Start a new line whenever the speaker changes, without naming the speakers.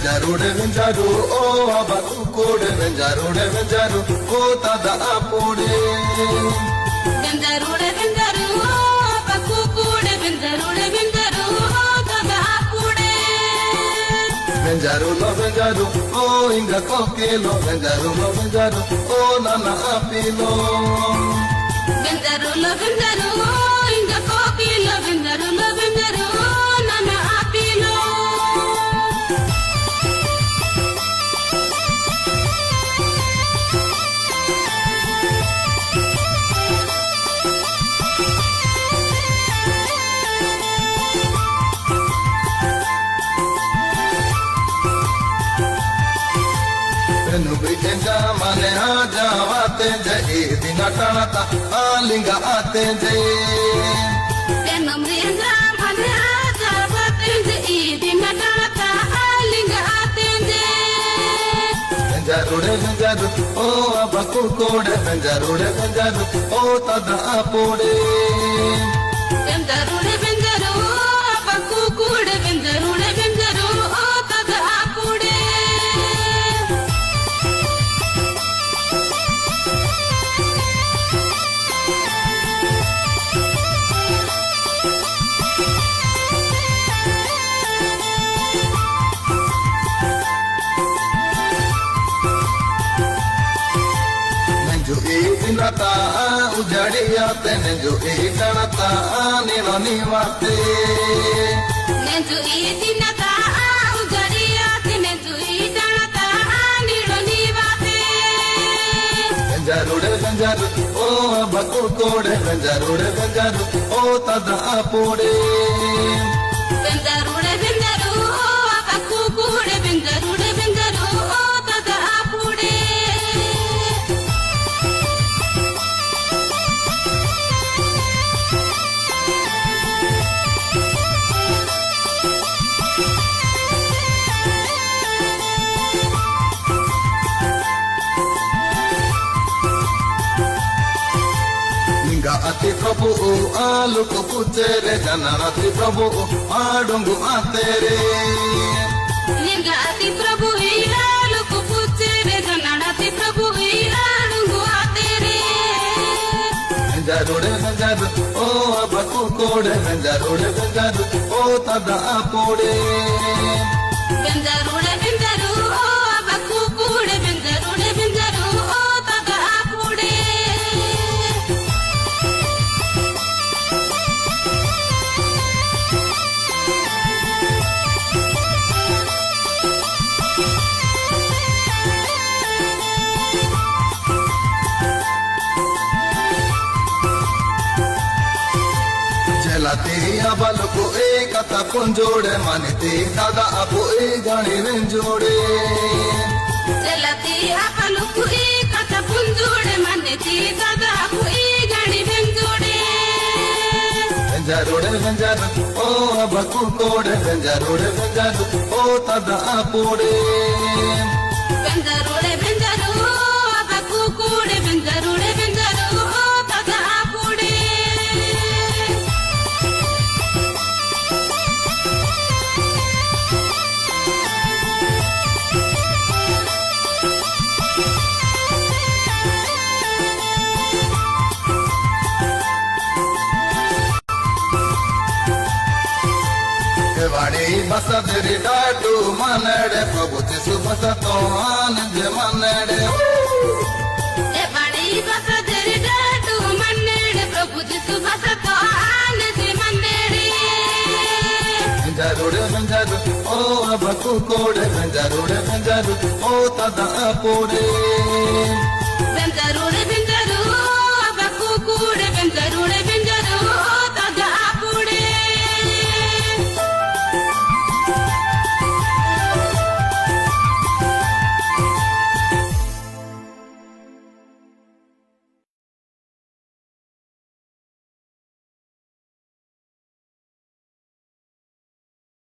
venjaru o abaku kode venjaru o tada apode venjaru o abaku kode venjaru o tada apode venjaru o inga kokelo venjaru o nana apilo venjaru o inga kokelo venjaru o nana apilo mane aja wate jai dina tanata alinga ate jai tenamrendra mane aja wate jai dina tanata alinga ate jai venjaru o abaku kode venjaru o tada apode venjaru o abaku kode venjaru o tada apode Nata ujadiya tene jo ikanata nironi mate nenju idinata ujadiya tene jo ikanata nironi mate venjaru o abaku kode venjaru o tada apode venjaru o abaku kode venjaru o tada apode ati prabhu alu ko putere janarati prabhu adungu atere linga ati prabhu alu ko putere janarati prabhu adungu atere venjaru o abaku kode venjaru o tada apode venjaru o abaku kode venjaru o tada apode lati abal ko ekata punjode manite dada apu e gani venjode lati abal ko ekata punjode manite dada apu e gani venjode venjaru o abaku kode venjaru o tada apode venjaru o abaku kode venjaru o tada apode Vadi basa deri dadu manade prabhu jisu basa to anand manade vadi basa deri dadu manade prabhu jisu basa to anand manade venjaru o abaku kode venjaru o tada apode venjaru